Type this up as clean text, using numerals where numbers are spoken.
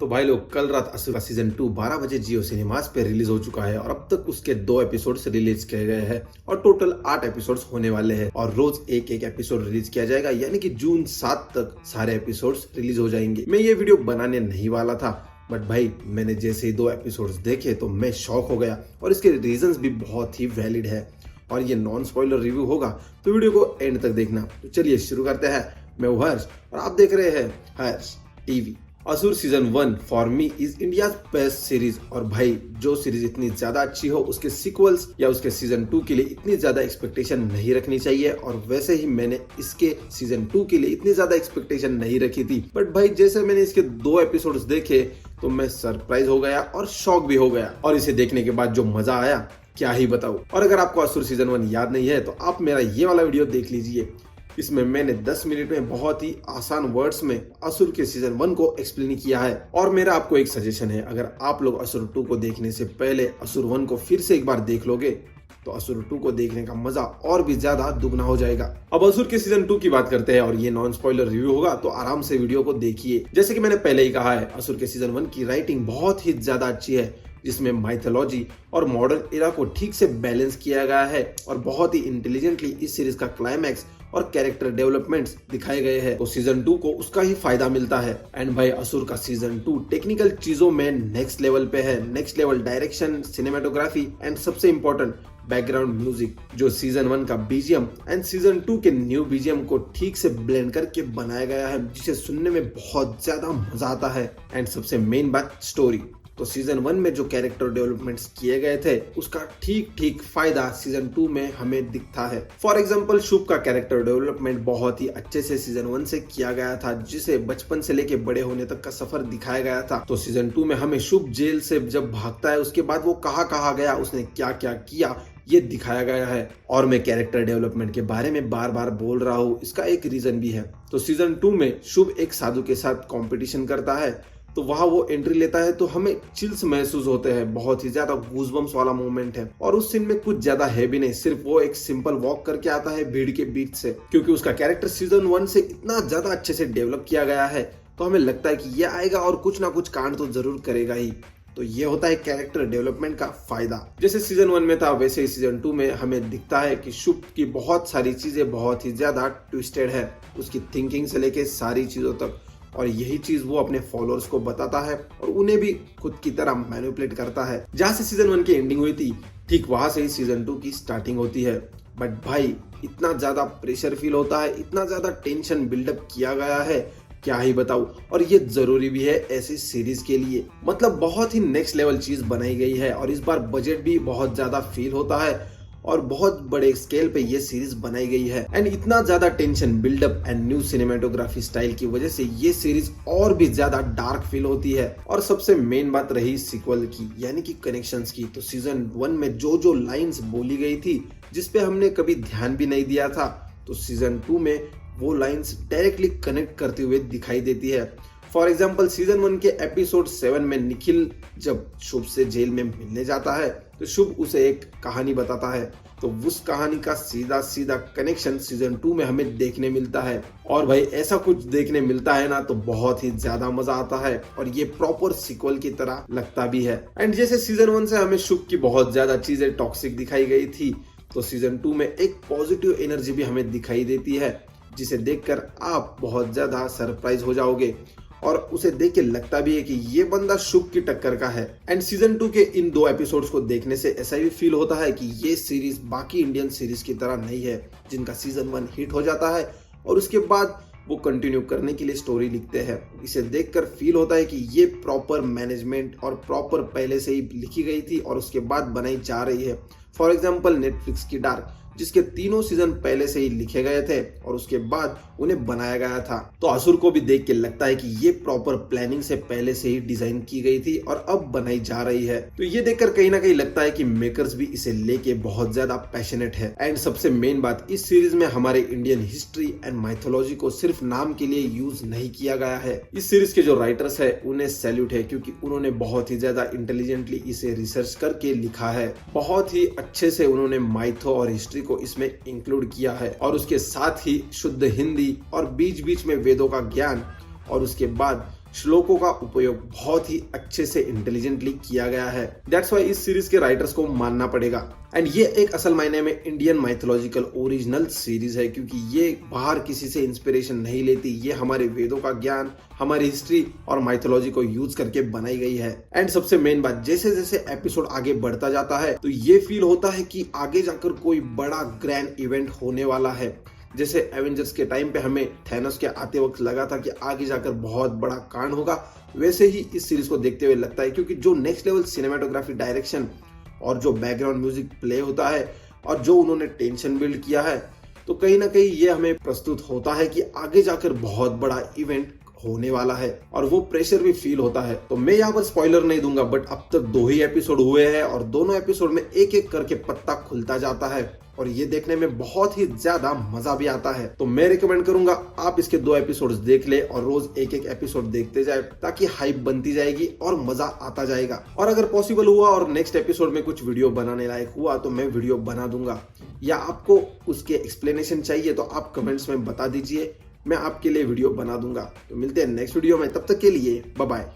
तो भाई लोग, कल रात असुर का सीजन 2 12 बजे जियो सिनेमास पे रिलीज हो चुका है और अब तक उसके 2 एपिसोड्स रिलीज किए गए हैं और टोटल 8 एपिसोड्स होने वाले हैं और रोज एक एक एपिसोड रिलीज किया जाएगा, यानी कि जून 7 तक सारे एपिसोड्स रिलीज हो जाएंगे। मैं ये वीडियो बनाने नहीं वाला था, बट भाई मैंने जैसे ही 2 एपिसोड्स देखे तो मैं शॉक हो गया और इसके रीजंस भी बहुत ही वैलिड है और ये नॉन स्पॉइलर रिव्यू होगा, तो वीडियो को एंड तक देखना। तो चलिए शुरू करते हैं। मैं हूं हर्ष और आप देख रहे हैं हर्ष टीवी। असुर season 1 for me is India best series. और भाई, जो सीरीज इतनी ज्यादा अच्छी हो उसके सीक्वल्स या उसके सीजन 2 के लिए इतनी ज्यादा एक्सपेक्टेशन नहीं रखनी चाहिए, और वैसे ही मैंने इसके सीजन 2 के लिए इतनी ज्यादा एक्सपेक्टेशन नहीं रखी थी। बट भाई, जैसे मैंने इसके 2 एपिसोड्स देखे तो मैं सरप्राइज हो गया और शॉक भी हो गया, और इसे देखने के बाद जो मजा आया क्या ही बताऊं। और अगर आपको असुर सीजन 1 याद नहीं है तो आप मेरा ये वाला वीडियो देख लीजिए। इसमें मैंने 10 मिनट में बहुत ही आसान वर्ड्स में असुर के सीजन 1 को एक्सप्लेन किया है। और मेरा आपको एक सजेशन है, अगर आप लोग असुर 2 को देखने से पहले असुर 1 को फिर से एक बार देख लोगे तो असुर 2 को देखने का मजा और भी ज्यादा दुगना हो जाएगा। अब असुर के सीजन 2 की बात करते हैं और ये नॉन स्पॉइलर रिव्यू होगा, तो आराम से वीडियो को देखिए। जैसे कि मैंने पहले ही कहा है, असुर के सीजन 1 की राइटिंग बहुत ही ज्यादा अच्छी है, जिसमें माइथोलॉजी और मॉडर्न एरा को ठीक से बैलेंस किया गया है और बहुत ही इंटेलिजेंटली इस सीरीज का क्लाइमैक्स और कैरेक्टर डेवलपमेंट्स दिखाए गए हैं। तो सीजन 2 को उसका ही फायदा मिलता है। एंड भाई, असुर का सीजन 2 टेक्निकल चीजों में नेक्स्ट लेवल पे है। Next level direction, cinematography and सबसे इम्पोर्टेंट बैकग्राउंड म्यूजिक, जो सीजन 1 का बीजीएम एंड सीजन 2 के न्यू बीजीएम को ठीक से ब्लेंड करके बनाया गया है, जिसे सुनने में बहुत ज्यादा मजा आता है। एंड सबसे मेन बात, स्टोरी। तो सीजन 1 में जो कैरेक्टर डेवलपमेंट्स किए गए थे उसका ठीक ठीक फायदा सीजन 2 में हमें दिखता है। फॉर एग्जांपल, शुभ का कैरेक्टर डेवलपमेंट बहुत ही अच्छे से सीजन 1 से किया गया था, जिसे बचपन से लेके बड़े होने तक का सफर दिखाया गया था। तो सीजन 2 में हमें शुभ जेल से जब भागता है उसके बाद वो कहाँ गया, उसने क्या क्या किया, ये दिखाया गया है। और मैं कैरेक्टर डेवलपमेंट के बारे में बार बार बोल रहा हूँ, इसका एक रीजन भी है। तो सीजन 2 में शुभ एक साधु के साथ कंपटीशन करता है, तो वहां वो एंट्री लेता है तो हमें चिल्स महसूस होते हैं, बहुत ही ज्यादा गूज़बम्स वाला मोमेंट है। और उस सीन में कुछ ज्यादा है भी नहीं, सिर्फ वो एक सिंपल वॉक करके आता है भीड़ के बीच से। क्योंकि उसका कैरेक्टर सीजन 1 से इतना ज्यादा अच्छे से डेवलप किया गया है, तो हमें लगता है कि ये आएगा और कुछ ना कुछ कांड तो जरूर करेगा ही। तो ये होता है कैरेक्टर डेवलपमेंट का फायदा। जैसे सीजन 1 में था, वैसे ही सीजन 2 में हमें दिखता है कि शुभ की बहुत सारी चीजें बहुत ही ज्यादा ट्विस्टेड है, उसकी थिंकिंग से लेके सारी चीजों तक। और यही चीज वो अपने फॉलोअर्स को बताता है और उन्हें भी खुद की तरह मैनिपुलेट करता है। जहां से सीजन 1 की एंडिंग हुई थी, ठीक वहां से ही सीजन 2 की स्टार्टिंग होती है। बट भाई, इतना ज्यादा प्रेशर फील होता है, इतना ज्यादा टेंशन बिल्डअप किया गया है, क्या ही बताऊं। और ये जरूरी भी है ऐसी सीरीज के लिए। मतलब बहुत ही नेक्स्ट लेवल चीज बनाई गई है और इस बार बजट भी बहुत ज्यादा फील होता है और बहुत बड़े स्केल पे ये सीरीज बनाई गई है। एंड इतना ज्यादा tension buildup and new cinematography style की वजह से ये सीरीज और भी ज्यादा डार्क फील होती है। और सबसे मेन बात रही सीक्वल की, यानी कि कनेक्शंस की। तो सीजन 1 में जो जो लाइंस बोली गई थी, जिसपे हमने कभी ध्यान भी नहीं दिया था, तो सीजन 2 में वो लाइंस डायरेक्टली कनेक्ट करते हुए दिखाई देती है। फॉर एग्जाम्पल, सीजन 1 के एपिसोड 7 में निखिल जब शुभ से जेल में मिलने जाता है तो शुभ उसे एक कहानी बताता है, तो उस कहानी का सीधा सीधा कनेक्शन सीजन 2 में हमें देखने मिलता है। और भाई, ऐसा कुछ देखने मिलता है ना तो बहुत ही ज्यादा मजा आता है और ये प्रॉपर सीक्वल की तरह लगता भी है। एंड जैसे सीजन 1 से हमें शुभ की बहुत ज्यादा चीजें टॉक्सिक दिखाई गई थी, तो सीजन 2 में एक पॉजिटिव एनर्जी भी हमें दिखाई देती है, जिसे देखकर आप बहुत ज्यादा सरप्राइज हो जाओगे और उसे देख के लगता भी है कि ये बंदा शुभ की टक्कर का है। एंड सीजन 2 के इन 2 एपिसोड्स को देखने से ऐसा भी फील होता है कि ये सीरीज बाकी इंडियन सीरीज की तरह नहीं है, जिनका सीजन 1 हिट हो जाता है और उसके बाद वो कंटिन्यू करने के लिए स्टोरी लिखते हैं। इसे देखकर फील होता है कि ये प्रॉपर मैनेजमेंट और प्रॉपर पहले से ही लिखी गई थी और उसके बाद बनाई जा रही है। फॉर एग्जाम्पल, नेटफ्लिक्स की डार्क, जिसके 3 सीजन पहले से ही लिखे गए थे और उसके बाद उन्हें बनाया गया था। तो असुर को भी देख के लगता है कि ये प्रॉपर प्लानिंग से पहले से ही डिजाइन की गई थी और अब बनाई जा रही है। तो ये देखकर कहीं ना कहीं लगता है कि मेकर्स भी इसे लेके बहुत ज्यादा पैशनेट है। एंड सबसे मेन बात, इस सीरीज में हमारे इंडियन हिस्ट्री एंड माइथोलॉजी को सिर्फ नाम के लिए यूज नहीं किया गया है। इस सीरीज के जो राइटर्स है उन्हें सैल्यूट है, क्योंकि उन्होंने बहुत ही ज्यादा इंटेलिजेंटली इसे रिसर्च करके लिखा है। बहुत ही अच्छे से उन्होंने माइथो और हिस्ट्री को इसमें इंक्लूड किया है और उसके साथ ही शुद्ध हिंदी और बीच बीच में वेदों का ज्ञान और उसके बाद श्लोकों का उपयोग बहुत ही अच्छे से इंटेलिजेंटली किया गया है। दैट्स वाई इस सीरीज के राइटर्स को मानना पड़ेगा। एंड ये एक असल मायने में इंडियन माइथोलॉजिकल ओरिजिनल सीरीज है, क्योंकि ये बाहर किसी से इंस्पिरेशन नहीं लेती। ये हमारे वेदों का ज्ञान, हमारी हिस्ट्री और माइथोलॉजी को यूज करके बनाई गई है। एंड सबसे मेन बात, जैसे जैसे एपिसोड आगे बढ़ता जाता है तो ये फील होता है कि आगे जाकर कोई बड़ा ग्रैंड इवेंट होने वाला है। जैसे एवेंजर्स के टाइम पे हमें थैनोस के आते वक्त लगा था कि आगे जाकर बहुत बड़ा कांड होगा, वैसे ही इस सीरीज को देखते हुए लगता है, क्योंकि जो नेक्स्ट लेवल सिनेमेटोग्राफी, डायरेक्शन और जो बैकग्राउंड म्यूजिक प्ले होता है और जो उन्होंने टेंशन बिल्ड किया है, तो कहीं ना कहीं ये हमें प्रस्तुत होता है कि आगे जाकर बहुत बड़ा इवेंट होने वाला है और वो प्रेशर भी फील होता है। तो मैं यहाँ पर स्पॉइलर नहीं दूंगा, बट अब तक 2 ही एपिसोड हुए हैं और दोनों एपिसोड में एक एक करके पत्ता खुलता जाता है और ये देखने में बहुत ही ज्यादा मजा भी आता है। तो मैं रिकमेंड करूंगा आप इसके 2 एपिसोड्स देख ले और रोज एक एक एपिसोड देखते जाए, ताकि हाइप बनती जाएगी और मजा आता जाएगा। और अगर पॉसिबल हुआ और नेक्स्ट एपिसोड में कुछ वीडियो बनाने लायक हुआ तो मैं वीडियो बना दूंगा, या आपको उसके एक्सप्लेनेशन चाहिए तो आप कमेंट्स में बता दीजिए, मैं आपके लिए वीडियो बना दूंगा। तो मिलते हैं नेक्स्ट वीडियो में, तब तक के लिए बाय बाय।